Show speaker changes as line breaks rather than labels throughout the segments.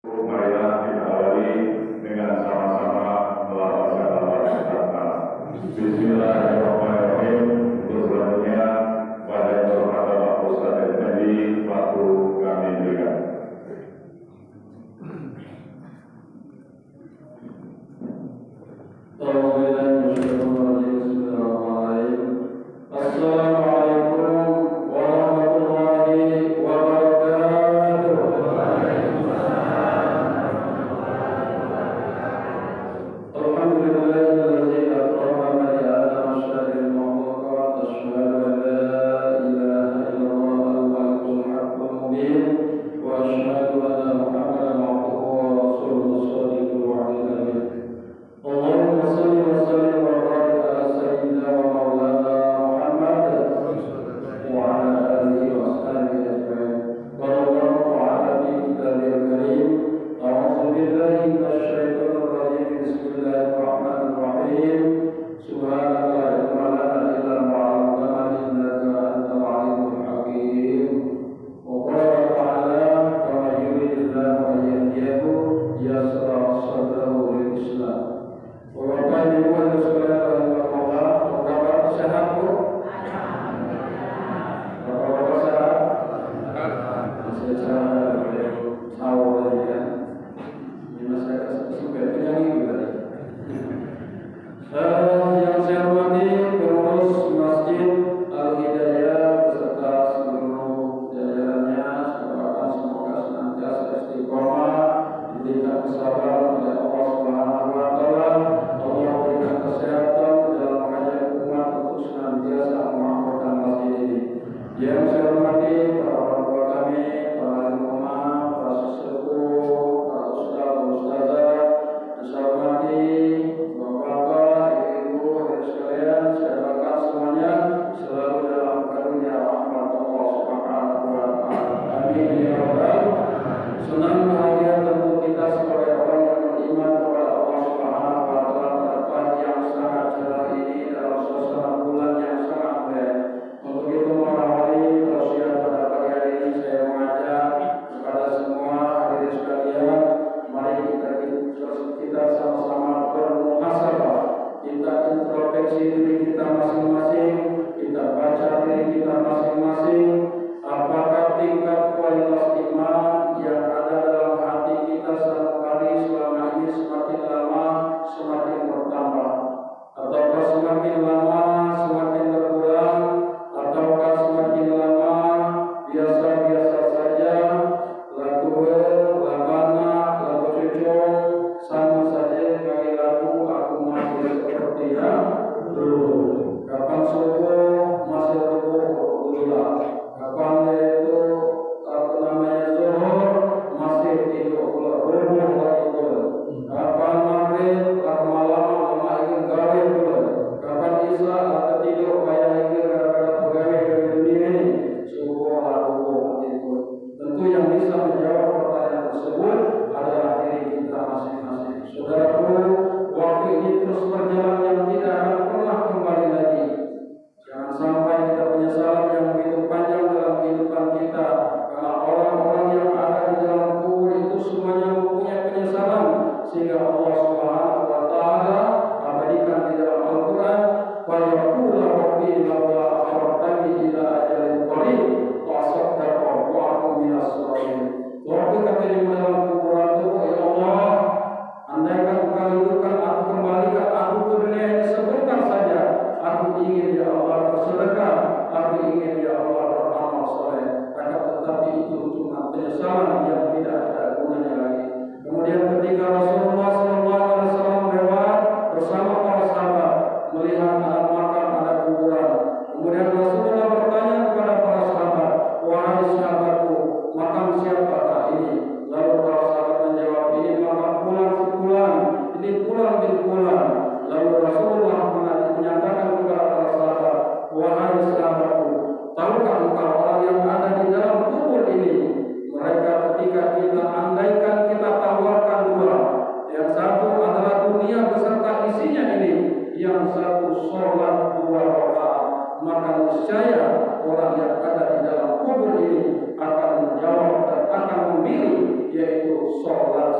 Marilah kita awali dengan sama-sama melafazkan al-Fatihah. Bismillahirrahmanirrahim. Untuk selanjutnya pada yang berkata Pak Ustaz Effendi, waktu kami berikan.
Assalamualaikum warahmatullahi wabarakatuh. Alhamdulillahilladzi akramana li ala masyaril mawdu'at asyhadu an la ilaha illallah al-malikul haqqul mubin wa asyhadu anna Muhammadan abduhu wa rasuluhu shadiqul wa'dil amin. Allahumma shalli wa sallim wa barik ala sayyidina wa maulana Muhammad wa ala alihi wa ashabihi ajma'in. Wallahu ta'ala bi kitabil karim. A'udzu billahi minasy syaithanir rajim. Bismillahirrahmanirrahim. Subhanaka la ilma lana illa ma 'allamtana innaka antal 'alimul hakim. Wa qala ta'ala kama yuridillahu an yahdiyahu yashrah sadrahu lil Islam. Bapak Ibu dan saudara rahimahullah, apa kabar? Sehat Bu? Bapak-bapak sehat? Masih sehat, sahur tadi kan? Ini masih sampai penyanyi juga tadi. Yang saya hormati pengurus Masjid Al-Hidayah beserta seluruh jajarannya, semoga senantiasa istiqomah, diberikan kesabaran oleh Allah Subhanahu wa Ta'ala. Allah berikan kesehatan dalam mengajak umat untuk senantiasa mengamalkan masjid ini. Yang saya hormati para orang tua kami, para imam, para sesepuh, para ustaz, ustazah, yang saya hormati bapak-bapak, ibu-ibu, hadirin sekalian, saya doakan semuanya selalu dalam karunia rahmat Allah Subhanahu wa Ta'ala. Amin ya rabbal. Senang bahagia tentu kita sebagai orang yang beriman kepada Allah Subhanahu wa Ta'ala pada pagi yang sangat cerah ini dalam suasana bulan yang sangat baik. Untuk itu mengawali tausiah pada pagi hari ini saya mengajak kepada semua hadirin sekalian, mari kita sama-sama bermuhasabah, kita introspeksi diri kita masing-masing, kita baca diri kita masing-masing, apakah tingkat kualitas iman yang ada dalam hati kita selama ini semakin lama semakin bertambah, ataukah semakin lama semakin berkurang, ataukah semakin lama biasa-biasa saja, lagu labana, lagu cucung, sama saja bagi lagu aku masih seperti yang dulu. Kapan subuh masih rubuh dulu, kapan yaitu zuhur masih tidur rubuh lagi dulu, kapan maghrib malam lemah ingin gawe dulu, kapan isya atau tidur bayar ingin gara-gara pegawai dari dunia ini subuh rubuh tidur. Tentu yang bisa menjawab pertanyaan tersebut adalah diri kita masing-masing. Saudaraku, waktu ini terus berjalan yang tidak akan pernah kembali lagi. Jangan sampai kita penyesalan yang begitu panjang dalam kehidupan kita, karena orang-orang yang ada di dalam kubur itu semuanya mempunyai penyesalan, sehingga Allah Subhanahu wa Ta'ala abadikan di dalam Al-Quran, wa yaqulu rabbi laula akhartani ila ajalin qarib fa asaddaqu wa akun minas shalihin. Waktu kata di dalam kuburan itu, ya Allah, andaikan Engkau hidupkan aku, kembalikan aku ke dunia ini sebentar saja, aku ingin ya Allah bersedekah, aku ingin ya Allah beramal soleh. Tetapi itu cuma penyesalan yang tidak ada gunanya lagi. Kemudian ketika Rasulullah SAW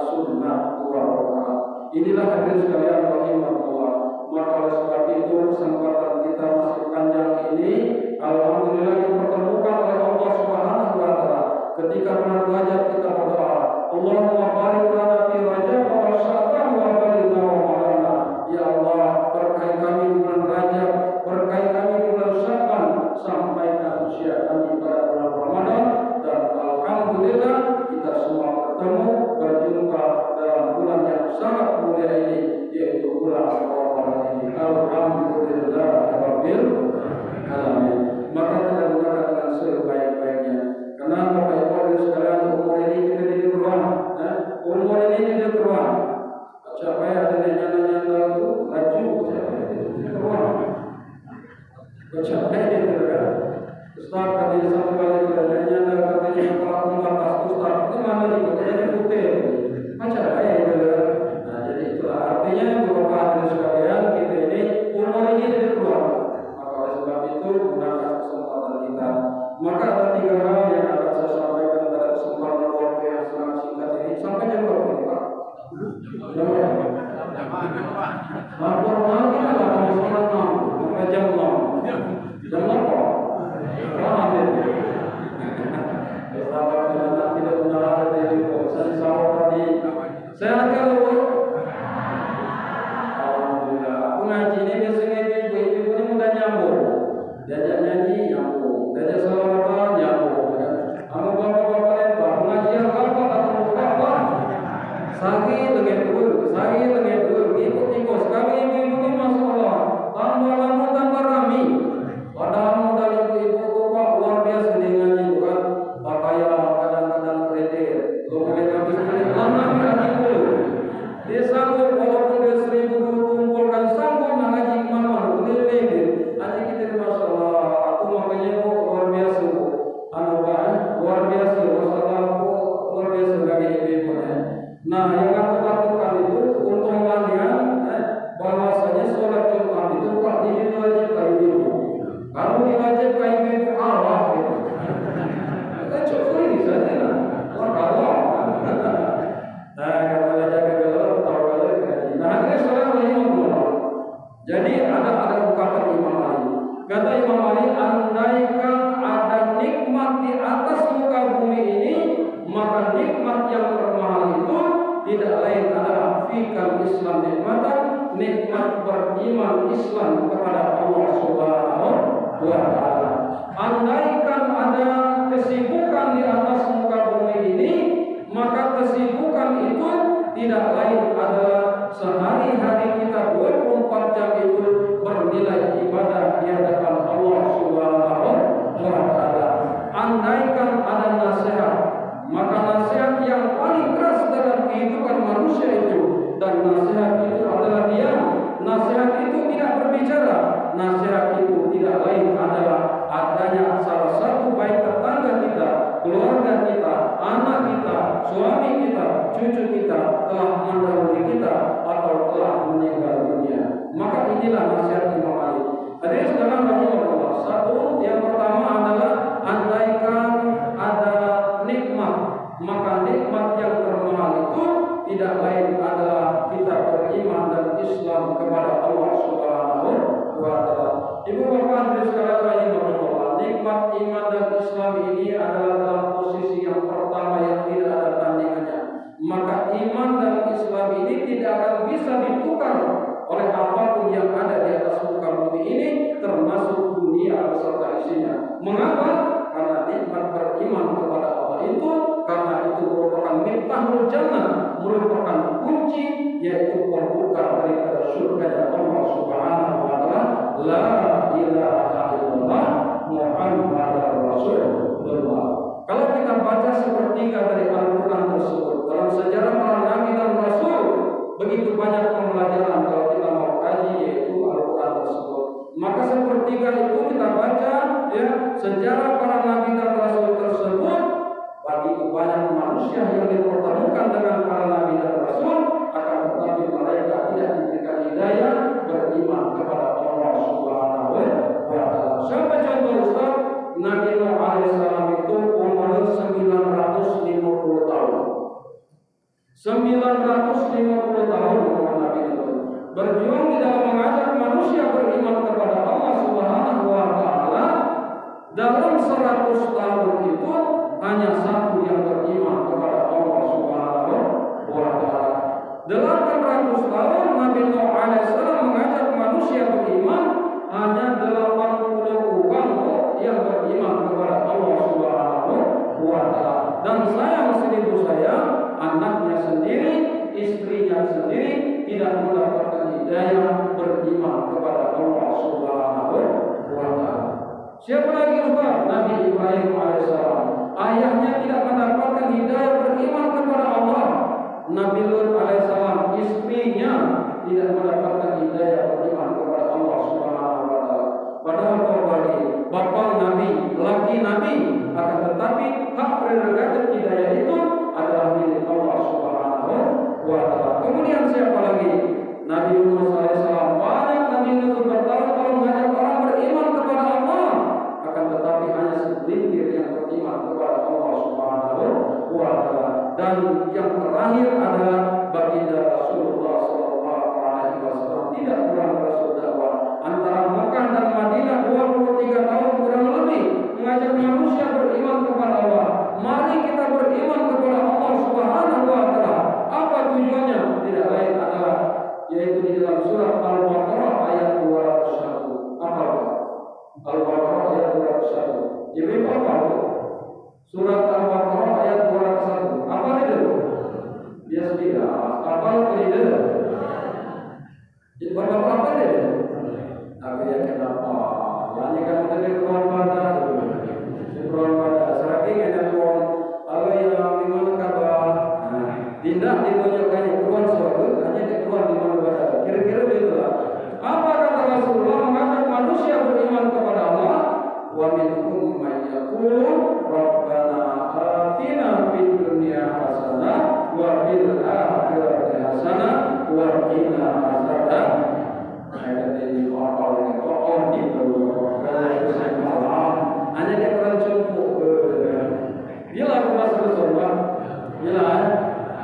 sunnah 2 rakaat. Inilah hadirin sekalian rahimahullah. Maka oleh sebab itu kesempatan kita masih panjang ini, alhamdulillah dipertemukan oleh Allah Subhanahu wa taala. Ketika bulan Rajab kita berdoa, Allahumma barik lana fi Rajab wa Sya'ban wa balighna Ramadan. Ya Allah, berkahi kami di bulan Rajab, berkahi kami di bulan Sya'ban, sampaikan usia kami pada bulan Ramadan. Dan alhamdulillah kita semua bertemu berjumpa dalam bulan yang sangat mulia ini, yaitu bulan Ramadan ini. Alhamdulillah rabbil alamin. Maka kita gunakan dengan sebaik-baiknya. Karena Bapak Ibu sekalian, umur ini kita di keruan, umur ini di keruan. Siapa yang ada nyana-nyana itu laju, di keruan. Siapa yang itu kan? Ustaz katanya satu kali katanya kalau membatas Ustaz itu mana nih? Katanya putih. Macam apa ya itu? Nah jadi itulah artinya beberapa hadirin sekalian, kita ini umur ini di keruan. Maka oleh sebab itu gunakan kesempatan kita. Maka ada 3 hal yang akan saya sampaikan pada kesempatan waktu yang sangat singkat ini. Sampai jam berapa ini Pak? Jam berapa? Lapor lagi lah, sampai jam 6. Jam berapa? Tidak benar dari saya sahur tadi. Saya akan alhamdulillah. Aku ngaji ini biasanya ibu-ibu ini mudah nyambung. Diajak nyanyi nyambung, diajak salawatan nyambung. Anu bapak-bapak itu pengajian apa atau apa? Sakit dengan dulu, ikut sekali ibu-ibu ini masya Allah. Tambah lama tambah rami. Padahal modal ibu-ibu kok luar biasa dia ngaji bukan pakaian kadang-kadang kredit. Kemudian habis kredit lama ngaji dulu. Dia sanggup walaupun dia 1000 dulu kumpulkan sanggup ngaji kemana-mana keliling. Nanti kita masya Allah. Aku makanya luar biasa bu. Luar biasa masalah aku luar biasa bagi ibu-ibu. Nah yang aku takutkan itu untung landian bahwasanya sholat Jumat itu kok diwajibkan ibu. Kalau diwajibkan ibu Allah gitu. Kita coba ini saja lah. Allah. Nah kalau belajar kegelar tahu kalau ini. Nah ini sholat rahimahullah. Jadi ada ungkapan Imam Ali. Kata Imam Ali, andaikan ada nikmat di atas muka bumi ini, maka nikmat yang termahal itu tidak lain adalah fikal Islam nikmatan, nikmat beriman Islam kepada Allah Subhanahu wa taala. Andaikan ada kesibukan di atas muka bumi ini, maka kesibukan itu tidak lain adalah sehari-hari kita 24 jam itu bernilai ibadah di hadapan Allah Subhanahu wa taala. Andaikan ada nasihat, maka nasihat yang paling keras dalam kehidupan manusia itu, dan nasihat itu adalah diam. Nasihat itu tidak berbicara. Nasihat itu tidak lain adalah adanya salah satu baik tetangga kita, keluarga kita, anak kita, suami kita, cucu kita telah mendahului kita atau telah meninggal dunia. Maka inilah nasihat Imam Ali. Hadirin sekalian rahimahullah. Satu, yang pertama adalah andaikan ada nikmat, maka nikmat yang termahal itu tidak lain adalah kita beriman dan Islam kepada Allah Subhanahu wa taala. Ibu bapak hadirin sekalian rahimahullah, nikmat iman dan Islam ini adalah dalam posisi yang pertama yang tidak ada tandingannya. Maka iman dan Islam ini tidak akan bisa ditukar oleh apapun yang ada di atas muka bumi ini, termasuk dunia beserta isinya. Mengapa? Karena nikmat beriman kepada Allah itu, karena itu merupakan miftahul jannah, merupakan kunci, yaitu pembuka daripada surga Allah Subhanahu wa taala. La ilaha illallah Muhammadar Rasulullah. Kalau kita baca sepertiga dari Al-Quran tersebut, dalam sejarah para nabi dan rasul, begitu banyak pembelajaran kalau kita mau kaji yaitu Al-Quran tersebut. Maka sepertiga itu kita baca ya sejarah para nabi dan rasul tersebut, begitu banyak manusia yang dipertemukan dengan para nabi dan rasul, akan tetapi mereka tidak diberikan hidayah beriman kepada Allah Subhanahu wa taala. Sampai contoh Ustaz, Nabi Nuh alaihissalam itu umur 950 tahun. 950 tahun umur Nabi itu berjuang di dalam mengajak manusia beriman kepada Allah Subhanahu wa taala. Dalam 100 tahun itu hanya satu yang beriman kepada Allah Subhanahu wa taala. 800 tahun Nabi Nuh alaihissalam mengajak manusia beriman, hanya 80 orang yang beriman kepada Allah Subhanahu wa taala. Dan sayang seribu sayang, anaknya sendiri, istrinya sendiri tidak mendapatkan hidayah beriman kepada Allah Subhanahu wa taala. Siapa lagi Ustaz? Nabi Ibrahim alaihissalam. Ayahnya tidak mendapatkan hidayah beriman kepada Allah. Nabi Lut alaihissalam, istrinya tidak mendapatkan hidayah beriman kepada Allah Subhanahu wa taala. Padahal bagi bapak Nabi, laki Nabi, akan tetapi hak prerogatif hidayah itu adalah milik Allah Subhanahu wa taala. Kemudian siapa lagi? Nabi Yunus alaihissalam. Banyak Nabi Yunus bertahun-tahun mengajak orang beriman kepada Allah, akan tetapi hanya segelintir yang beriman kepada Allah Subhanahu wa taala. Dan yang terakhir adalah baginda Rasulullah sallallahu alaihi wasallam. Tidak kurang Rasul dakwah antara Mekah dan Madinah 23 tahun kurang lebih mengajak manusia beriman kepada Allah. Mari kita beriman kepada Allah Subhanahu wa taala. Apa tujuannya? Tidak lain adalah yaitu di dalam surat Al-Baqarah ayat 201. Apa? Al-Baqarah ayat 201. Jadi apa? Surat Al-Baqarah ayat 201. Apa itu? Dia sendiri. Apa itu? Jadi apa itu? Tapi yang kenapa? Yang kan tadi keluar pada saking ada tuan. Kalau yang di mana kabar? Tidak ditunjukkan keluar suatu, hanya keluar di mana pada. Kira-kira itulah. Apa kata Rasulullah mengajak manusia beriman kepada Allah? Wa minhum may yaqulu rabbana atina fid dunya hasanah wa fil akhirati hasanah wa qina adzaban. Ayat ini orang yang orang itu hanya dia cukup. Bila aku masuk surga, bila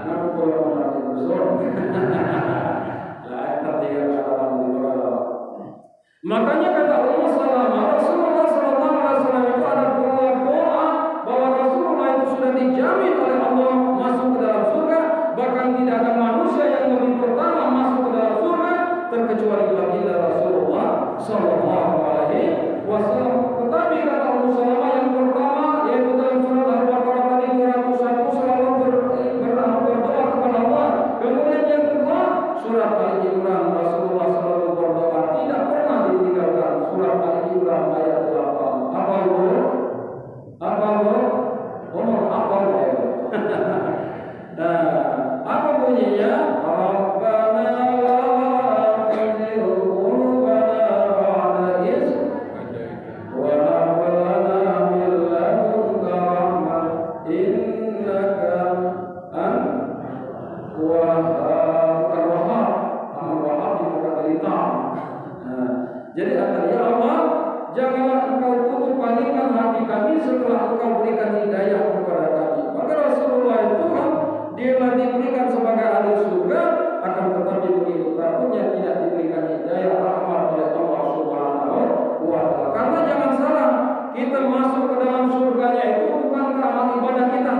aku pulang masuk surga, lah tertiga dalam neraka. Makanya kata Ummu Salamah, Rasulullah sallallahu alaihi wasallam itu ada doa bahwa Rasulullah itu sudah dijamin oleh Allah masuk ke dalam surga, bahkan tidak ada manusia yang lebih pertama masuk ke dalam surga terkecuali baginda Rasulullah sallallahu alaihi wasallam. Tetapi kata Ummu Salamah yang pertama yaitu dalam surat Al-Baqarah tadi 201 selalu berdoa kepada Allah. Kemudian yang kedua surat Al-Imran, Rasulullah selalu berdoa, tidak pernah ditinggalkan surat Al-Imran ayat 8. Apa itu? Apa itu? Apa itu? Apa bunyinya? Rabbana la tuzigh qulubana ba'da idh wa hab lana min ladunka rahmah innaka antal wahhab. Wahhab bukan berita. Jadi ya Allah, janganlah Engkau tutup palingkan hati kami setelah Engkau berikan hidayah kepada kami. Maka Rasulullah itu dia diberikan sebagai ahli surga, akan tetapi begitu takutnya tidak diberikan hidayah rahmat oleh Allah Subhanahu wa taala. Karena jangan salah, kita masuk ke dalam surganya itu bukan karena ibadah kita.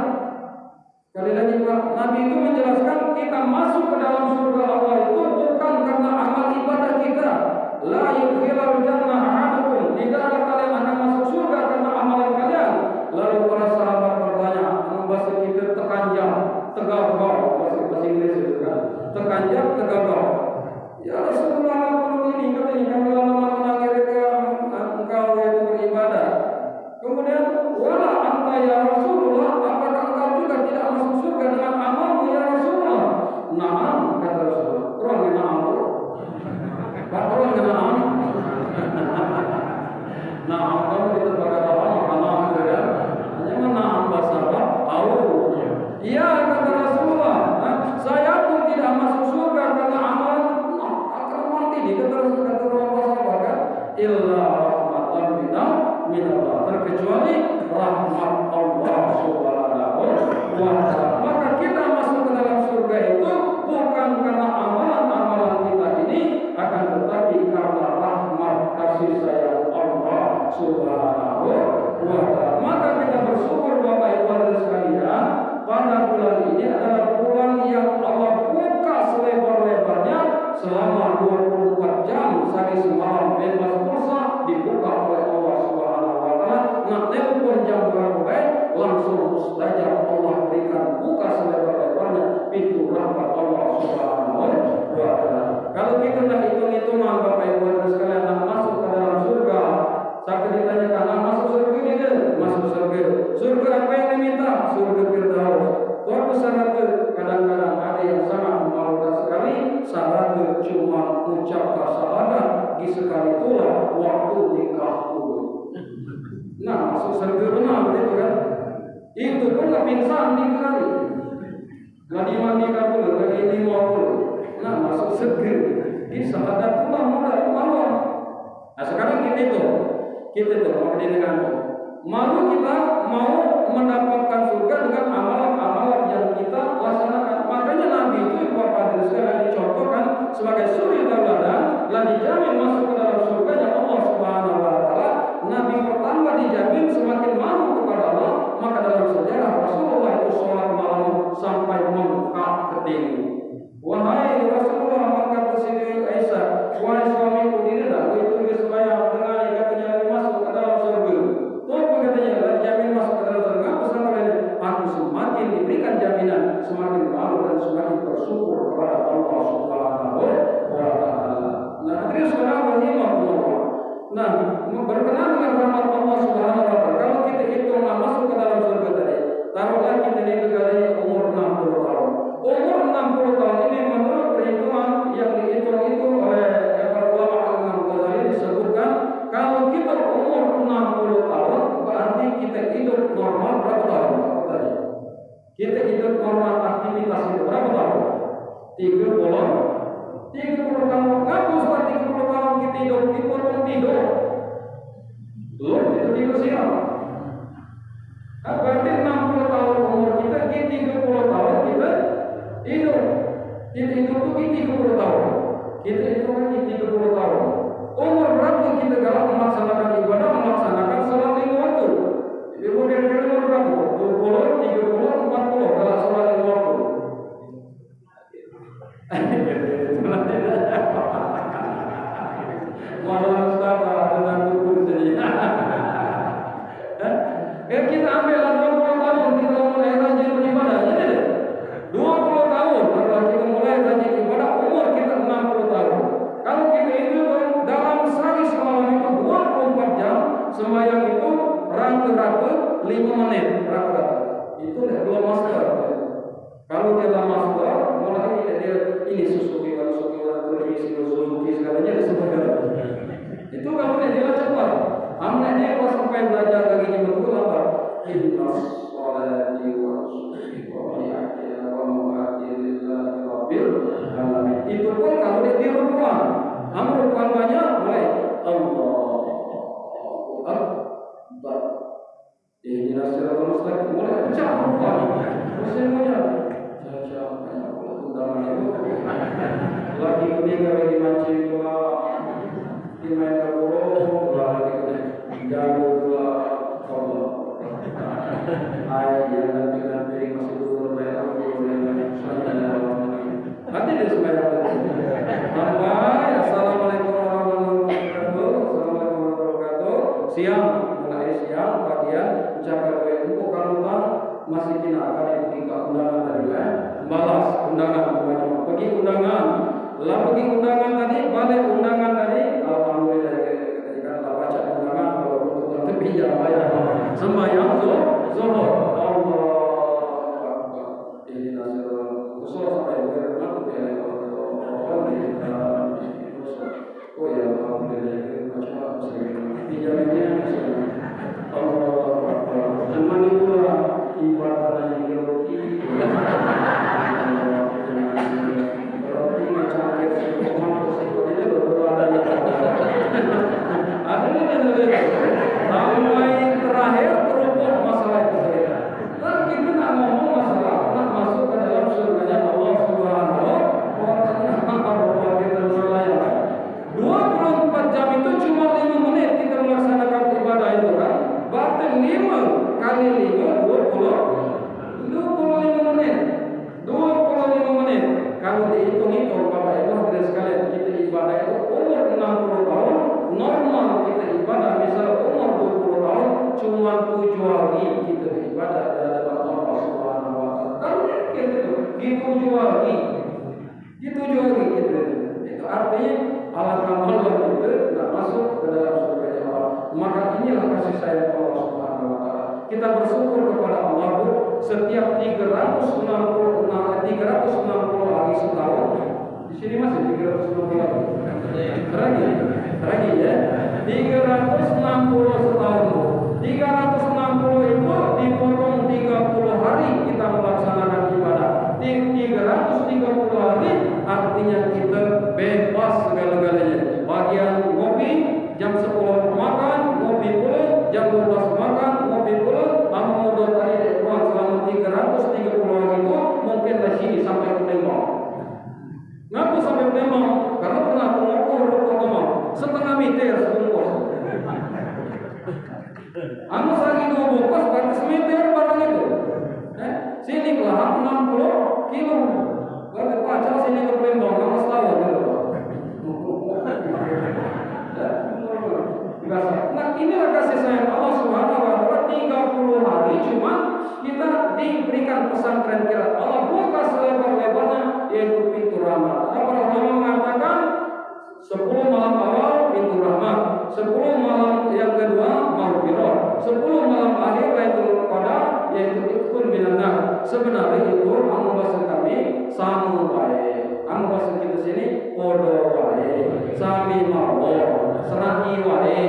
Sekali lagi Pak, Nabi itu menjelaskan kita masuk ke dalam surga Allah itu bukan karena amal ibadah kita. La yudkhilul jannah ahadukum, tidak ada kalian akan masuk surga karena amalan kalian. Lalu para sahabat bertanya, bahasa kita tekanjang, tegagau, bahasa Inggris itu kan, tekanjang, tegagau. Ya Rasulullah, ini katanya kami lama mengakhirkan engkau itu beribadah. Kemudian wala anta ya Rasulullah, apakah engkau juga tidak masuk surga dengan amalmu ya Rasulullah? Naam, kata Rasulullah. Kurang dengan amal. Kurang dengan amal. Naam, kamu kita pakai amal saja. Hanya naam bahasa Arab. Iya kata Rasulullah. Saya pun tidak masuk surga karena amal. Akan mati di kata Rasulullah. sehari semalam bebas pulsa dibuka oleh Allah Subhanahu wa taala. Nah, telepon jam berapa baik langsung mustajab, Allah berikan buka selebar-lebarnya pintu rahmat Allah Subhanahu wa taala. Kalau kita nak hitung-hitungan Bapak Ibu sekalian nak masuk ke dalam surga, saya ditanyakan nak masuk surga ini, masuk surga. Surga apa yang diminta? Surga Firdaus. Suatu syarat kadang-kadang ada yang sangat memalukan sekali, syarat cuma ucapkan syahadat di sekali itulah waktu nikah dulu. Nah, masuk surga benar begitu kan? Itu pun nggak pingsan tiga kali, nggak dimandikan dulu, nggak dilimau dulu. Nah, masuk surga di syahadat itulah malu. Nah, sekarang kita mau dengan malu kita mau mendapatkan surga dengan amalan-amalan yang kita laksanakan. Makanya Nabi itu Bapak Ibu sekalian dicontohkan sebagai suri tauladan dan dijamin masuk ke dalam surganya Allah Subhanahu wa taala. Nabi pertama dijamin semakin malu kepada Allah, maka dalam sejarah Rasulullah itu sholat malam sampai mengkak ketinggi. Wahai Rasulullah, maka Siti Aisyah, wahai suamiku ini dah itu sembahyang dengan katanya masuk ke dalam surga. Tuh katanya dijamin masuk ke dalam surga. Pesan kalian, aku semakin diberikan jaminan, semakin malu dan semakin bersyukur kepada Allah Subhanahu wa taala. Nah, terus sekarang rahimahullah. Nah, berkenaan dengan rahmat Allah Subhanahu wa taala, kalau kita hitung masuk ke dalam surga tadi, taruhlah kita ini kali umur 60 tahun. Umur 60 tahun ini menurut perhitungan yang dihitung itu oleh para ulama Imam Ghazali disebutkan, kalau kita umur 60 tahun berarti kita hidup normal berapa tahun? Kita hidup normal aktivitas itu berapa tahun? 30 tahun. Ngaku setelah 30 tahun kita hidup dipotong tidur. Belum kita tidur siang. Berarti 60 tahun umur kita 30 tahun kita hidup. Kita hidup itu 30 tahun. Kita hidup lagi 30 tahun. Umur berapa kita kalau melaksanakan ibadah, melaksanakan salat 5 waktu? Ibu kira-kira umur berapa? 20, 30, 40 kalau salat 5 waktu. Malah Ustaz dengan kubur saja. Kita ambillah 20 tahun kita mulai rajin beribadah, jadi 20 tahun kalau kita mulai rajin ibadah, umur kita 60 tahun. Kalau kita itu dalam sehari semalam itu 24 jam, sembahyang itu rata-rata 5 menit rata-rata. Itu 2 master. Kalau dia dalam master, mulai dia ini Suzuki televisi Suzuki segalanya disebutkan. Itu kalau dia cepat. Amna dia kalau sampai belajar lagi betul apa? Innas sholati wa nusuki wa mahyaya wa mamati lillahi rabbil alamin. Itu pun kalau dia di rukuan. Rukuan banyak mulai Allahu Akbar. Ihdinas siratal mustaqim mulai pecah rukuan. Semuanya caca banyak undangan itu. Lagi ketiga lagi mancing pula dimain kaburo lagi jago pula Allah. Ayat nanti masih dulu bayar aku yang sana. Nanti dia sembahyang. Assalamualaikum warahmatullahi wabarakatuh. Siang, mulai siang bagian ucapkan doa itu kalau masih tidak akan pergi ke undangan tadi balas undangan pergi undangan. Lah pergi undangan tadi, balik undangan tadi, alhamdulillah ketika kita baca undangan kalau untuk tepi ya sembahyang zuhur. Allah Akbar. Ini nasir usul sampai bermakna ya Allah. Oh ya alhamdulillah baca dijawabnya Allah Akbar. Zaman itulah ibadah yang dilakukan. Mulai terakhir teruput masalah itu. Kan kita nak ngomong masalah nak masuk ke dalam surganya Allah Subhanahu wa taala. 24 jam itu cuma 5 menit kita melaksanakan ibadah itu kan. Berarti 5 kali 5 25 menit. 25 menit. Kalau dihitung-hitung Bapak Ibu hadirin sekalian, kita ibadah itu umur 60 kita ibadah, misal umur 20 tahun, cuma 7 hari kita beribadah di hadapan Allah Subhanahu wa Ta'ala. Kalau gitu, di 7 hari gitu. Itu artinya alangkah malu itu tidak masuk ke dalam surga Allah. Maka inilah kasih sayang Allah Subhanahu wa Ta'ala. Kita bersyukur kepada Allah setiap 360 hari setahun. Di sini masih 360 hari. Lagi ya. 360 setahun. 360 itu dipotong 30 hari kita melaksanakan ibadah. 330 hari artinya kita bebas segala-galanya. Bagian ngopi jam 10 makan, ngopi pula jam 12 makan, ngopi pula. Amal modal tadi uang selama 330 hari itu mungkin dari sini sampai ke Lembang. Ngapa sampai ke Lembang? Karena pernah mengukur rokok setengah meter sebungkus. Anu lagi 2 bungkus berarti semeter barang itu. Sini kelahap 60 kilo. Berarti pacar sini ke Lembang lama setahun gitu. Nah inilah kasih sayang Allah Subhanahu wa Ta'ala. 30 hari cuma kita diberikan pesantren kilat. Allah buka selebar-lebarnya yaitu pintu rahmat. Para ulama mengatakan 10 malam awal pintu rahmat, 10 malam yang kedua maghfirah, 10 malam akhir Lailatul Qadar yaitu itkun minan nar. Sebenarnya itu anu bahasa kami samu wae. Anu bahasa kita sini podo wae. Sami mawon, serahi wae.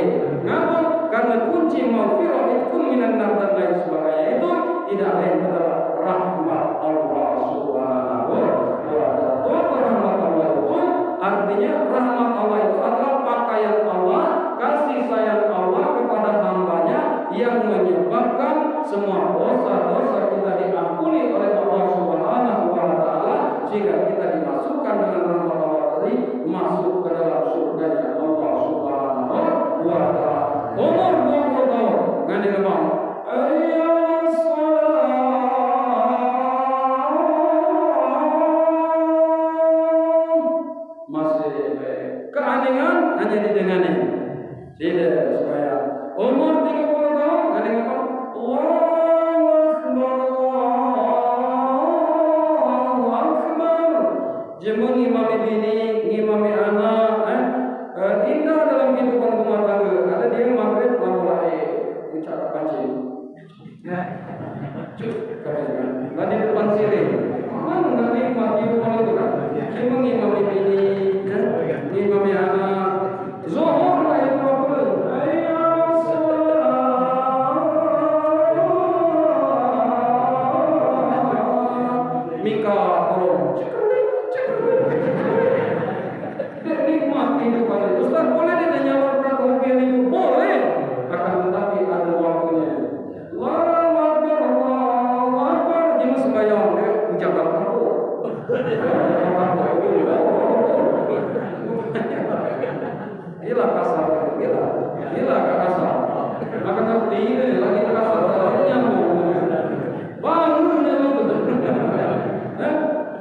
Ngapa? Karena kunci maghfirah itkun minan nar dan lain sebagainya itu tidak lain adalah rahmat Allah Subhanahu wa Ta'ala. Rahmat Allah itu artinya rahmat Allah itu adalah pakaian Allah, kasih sayang Allah kepada hambanya yang menyebabkan semua dosa-dosa kita diampuni oleh Allah Subhanahu wa Ta'ala sehingga kita dimasukkan dengan rahmat Allah tadi masuk ke dalam surganya Allah Subhanahu wa Ta'ala. Umur 20 tahun ngene ngomong keanehan hanya didengani. Tidak supaya umur 30 tahun ada yang ngomong Allahu Akbar. Jemun ngimami bini, ngimami anak, indah dalam kehidupan rumah tangga. Ada dia maghrib mulai bicara pancing. Tadi depan sini. Mana nanti mati rumah itu kan? Jemun ngimami bini, ngimami anak. Zuhur lah yang berapa? Mika tolong nikmat kehidupan itu. Ustaz boleh dia nyalurkan kehobian itu? Boleh. Akan tetapi ada waktunya. Allahu Akbar, Allahu Akbar. Jangan sembahyang dia menjaga kamu. Gila kasar, gila kasar. Maka nanti lagi kasar, nyambung. Bangun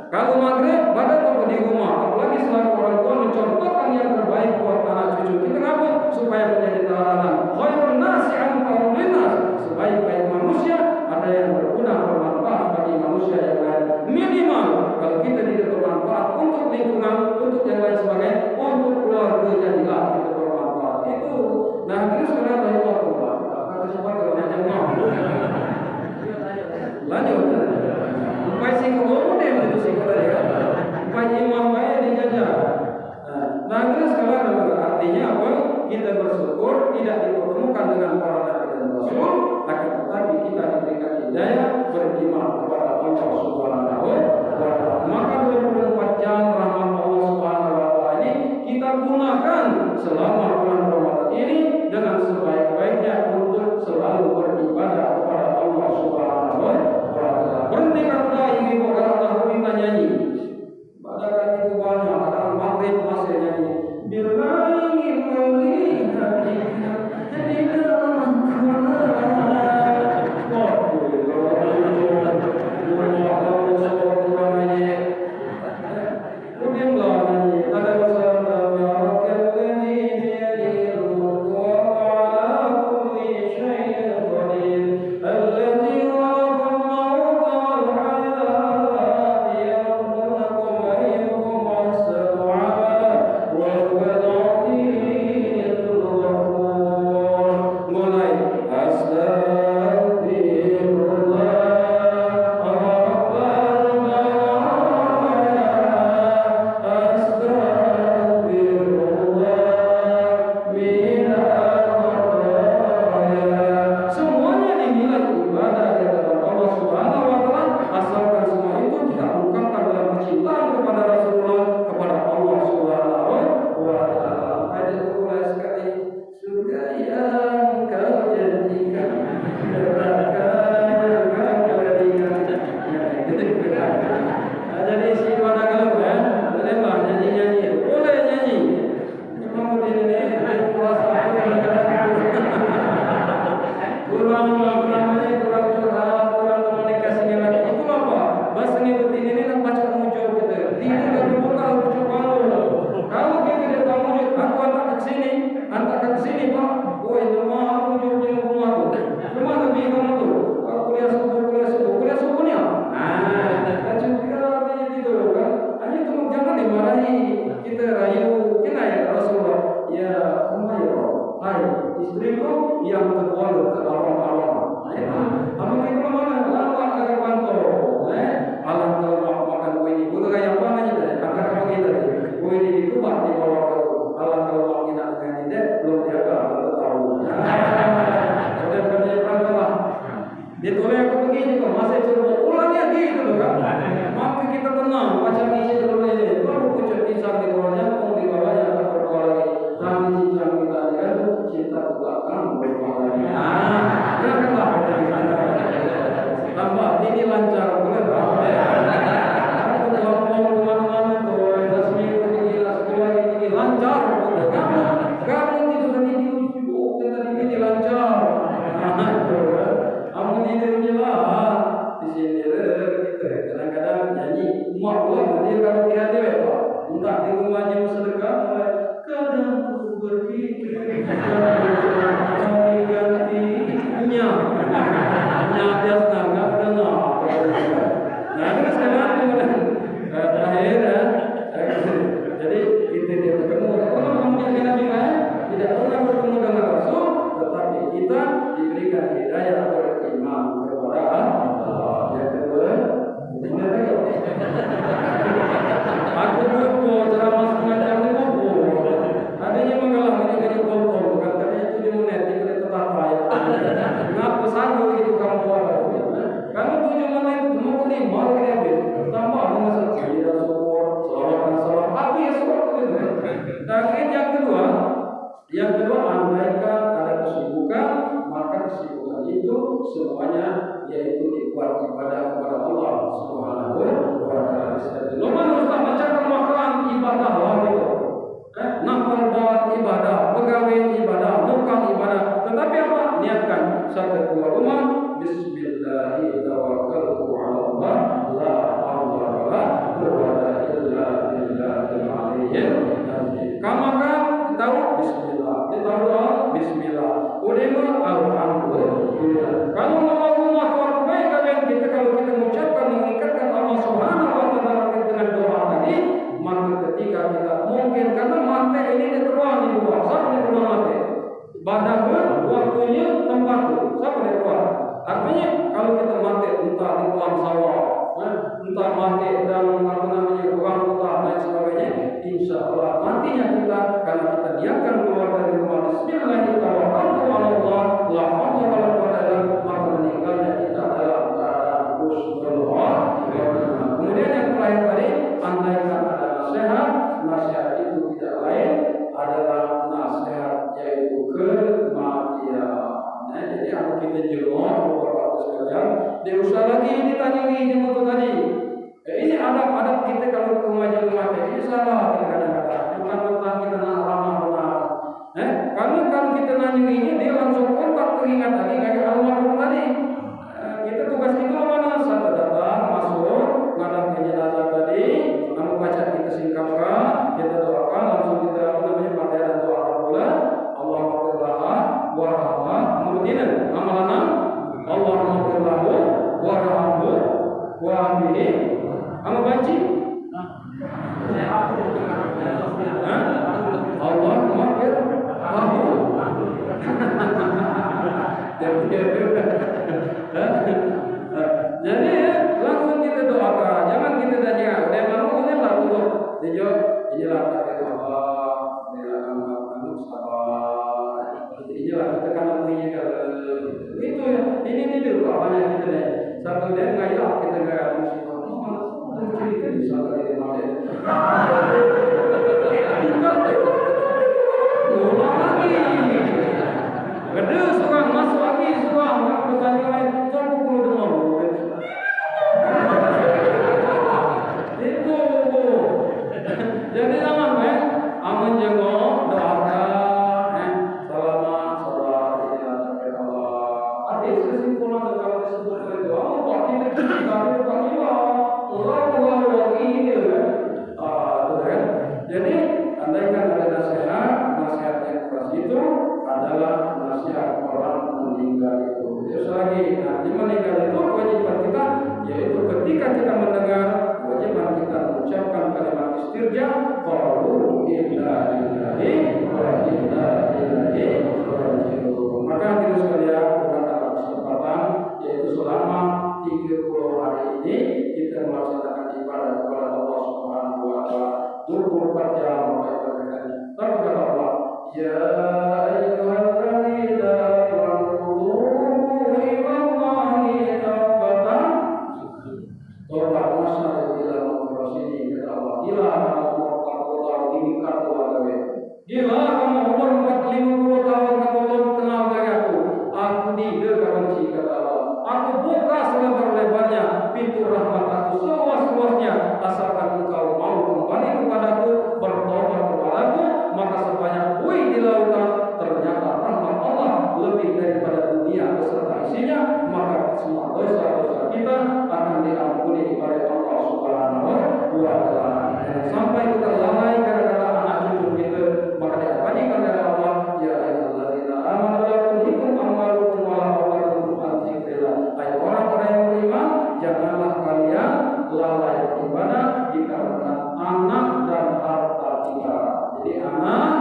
kalau maghrib badan apa di rumah, apalagi selalu orang tua mencontohkan yang terbaik buat anak cucu kita. Kenapa? Supaya menjadi teladan. Khairun nasi anfa'un linnas. Sebaik-baik manusia ada yang berguna bermanfaat bagi manusia yang lain. Minimal kalau kita tidak bermanfaat untuk lingkungan, untuk yang lain sebagainya, untuk keluarga jadilah kita bermanfaat. Itu. Nah terus kenapa ya Allah? Kata siapa kalau macam lanjut. Upaya psikolog deh itu psikolog ya. Upaya imam baik dijajah. Nah terus kalau artinya apa? Kita bersyukur tidak dipertemukan dengan para nabi dan rasul, akan tetapi kita diberikan hidayah beriman kepada Allah Subhanahu wa Ta'ala. Maka 24 jam rahmat Allah Subhanahu wa Ta'ala ini kita gunakan selama bulan Ramadan ini dengan sebaik-baiknya untuk selalu beribadah kepada Allah Subhanahu wa Ta'ala. Berhenti kata ini bukan Allah minta nyanyi. Padahal itu banyak. Kadang maghrib masih nyanyi. Bila ingin melihat di dalam Quran. kita rayu kena ya Rasulullah ya Umayyah, hai istriku yang kedua ke awam-awam. Nah itu, kamu ke mana? Lama ke kantor. Alam kalau makan kue ini, bukan kayak apa aja deh. Akan kamu kita deh. Kue ini dikubah dibawa ke alam kalau kita dengan ini belum diaga atau tahu. Sudah kerja berapa lah? Ditulis aku begini kok masih coba ulangnya gitu loh kan? Maka kita tenang, baca isi dulu ini. Kalau pucuk kisah di bawahnya, pun di bawahnya akan berdoa lagi. Kami cincang kita itu cinta belakang berdoa lagi. Nah, tambah ini lancar boleh tak? Aku kalau mau kemana-mana tuh, ada seminggu tinggi, sekolah ini lancar. Kamu itu tadi ini lancar. Kamu ini lah di sini kita kadang-kadang nyanyi mak pula dia kalau dia dewe pak, entah di rumahnya sedekah mulai kadang aku berpikir gantinya. Dia senang, nggak pernah. Nah, terus sekarang kemudian terakhir jadi kita dia bertemu. Kalau mungkin kita tidak pernah bertemu dengan Rasul, tetapi kita diberikan hidayah oleh iman kepada Allah. Yang kedua, ini lagi. Aku buku ceramah setengah jam ini buku. Adanya menggalang ini jadi kotor, bukan katanya 7 menit, ini tertata ya. Ngapa sanggup itu kamu buat? Kamu 7 menit cuma kelima lagi habis. Tambah dengan sekali dan syukur, selawat dan salam. Habis waktu itu. Dan yang kedua andaikan ada kesibukan, maka kesibukan itu semuanya yaitu dibuat ibadah kepada Allah Subhanahu wa taala. Lumayan Ustaz bacakan makanan ibadah lah gitu. Nafal buat ibadah, pegawai ibadah, bukan ibadah. Tetapi apa? Niatkan satu dua rumah. Bismillahirrahmanirrahim. Tawakkaltu 'ala Allah, la haula wala quwwata illa billahil aliyyil azim. Kamu kan tahu bismillah. Kita doa bismillah. Udah alhamdulillah. Kalau mau rumah terbaik yang kita kalau kita mengucapkan mengikatkan Allah Subhanahu wa taala dengan doa tadi, maka ketika kita mungkin karena mati ini dikeluar di luar, siapa yang keluar mati? Badan waktunya tempat siapa yang keluar? Artinya kalau kita mati entah di kolam sawah, entah mati dalam apa namanya ruang kota dan sebagainya, insya Allah matinya kita karena kita diamkan keluar dari rumah Bismillahirrahmanirrahim. La haula wala quwwata illa billah. Maka meninggalnya kita dalam keadaan husnul. Kemudian yang terakhir tadi, andaikan ada nasihat itu tidak lain adalah nasihat yaitu kematian. Nah, jadi apa kita jenguk beberapa sekalian, diusah lagi ditanyai yang untuk tadi. Ini adab kita kalau ke majelis mati ini salah kadang-kadang. Bukan tentang kita nak ramah benar. Kalau kita nanya ini dia langsung kontak teringat lagi kayak almarhum tadi. Kita tugas kita mana? Saat datang masuk ngadap ke jenazah tadi, kamu baca kita singkapkan, kita doakan langsung kita baca dan doa pula. Allahumma qullah warhamah. Kemudian amalan Allahumma qullahu warhamhu wa ambihi. Kamu baca? Allahumma qullahu. Jadi langsung kita doakan, jangan kita tanya. Udah malu ini lah untuk dijawab. Inilah takdir Allah, inilah kamu sabar. Inilah kita kan namanya kalau itu ya. Ini dulu apanya kita nih. Satu dia ngayak kita ngayak musibah. Cerita di sana di mana? Ulang lagi. Gede seorang masuk lagi seorang nggak bertanya lain. Coba puluh dengar. Itu. Jadi jangan aman jengok doakan selamat salat ila Allah. Arti kesimpulan kalau disebut itu Allah kita kami Allah ini inna lillahi wa inna ilaihi raji'un. Maka kita sekalian dalam kesempatan yaitu selama 30 hari ini kita melaksanakan ibadah kepada Allah Subhanahu wa taala 24 jam berkata Allah, ya ayyuhalladzina amanu ilallahi tawbatan tobat nasar ila mursyidin kata Allah. Gila kamu Allah diminta keluarga. Gila kamu umur 40 tahun kamu belum kenal aku. Aku tidak benci kata Allah. Aku buka selebar-lebarnya pintu rahmat aku seluas-luasnya asalkan engkau mau kembali kepadaku, bertobat kepadaku, maka sebanyak buih di lautan ternyata rahmat Allah lebih daripada dunia beserta isinya, maka semua dosa-dosa kita akan diampuni oleh Allah Subhanahu wa taala. Sampai kita lalai gara-gara anak cucu kita, maka diabadikan oleh Allah, ya ayyuhalladzina amanu la tulhikum amwalukum wa la auladukum an dzikrillah. Hai orang-orang yang beriman, janganlah kalian lalai beribadah dikarenakan anak dan harta kita. Jadi anak,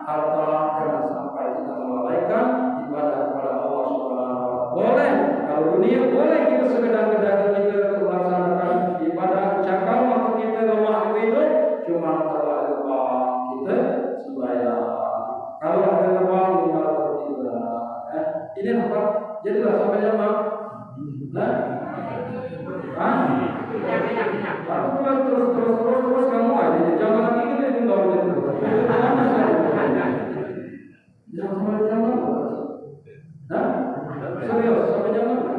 harta, jangan sampai kita melalaikan ibadah kepada Allah Subhanahu wa taala. Boleh kalau dunia boleh kita segedang-gedang kita melaksanakan ibadah cakap waktu kita lemah itu, cuma kalau ada uang kita sembahyang. Kalau ada uang kita bertiga. Ini apa? Jadilah sampai jamaah. Nah, aku terus kamu aja. Jangan lagi kita tinggal gitu. Jangan sampai jamaah. Nah, serius sampai jamaah.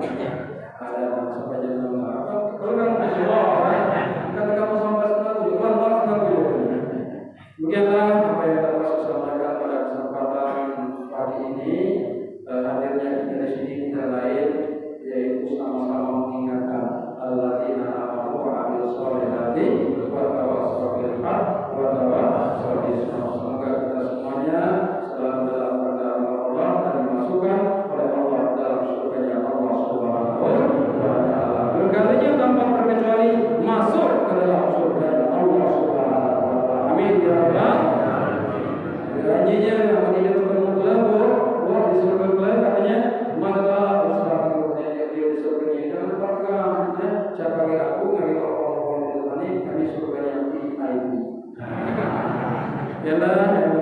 Ada sampai jamaah. Kalau kamu berdoa, kata kamu sampai setengah tujuh, setengah tujuh. Demikianlah apa yang dapat saya sampaikan pada kesempatan pagi ini. Hadirnya kita di sini tidak lain yaitu sama-sama mengingatkan alladzina amanu wa amilus sholihati wa tawassaw bil haqq wa tawassaw bis sabr. Semoga kita semuanya selalu dalam keadaan Allah dan dimasukkan oleh Allah dalam surga-Nya Allah Subhanahu wa taala. Berkalinya tanpa terkecuali masuk ke dalam surga-Nya Allah Subhanahu wa taala. Amin ya rabbal alamin. Janjinya nama dia ketemu gelabo, wah di surga gelabo katanya manalah usaha dia di surga-Nya dan apakah siapa yang aku ngari orang-orang itu tadi kami surga-Nya VIP. Yalah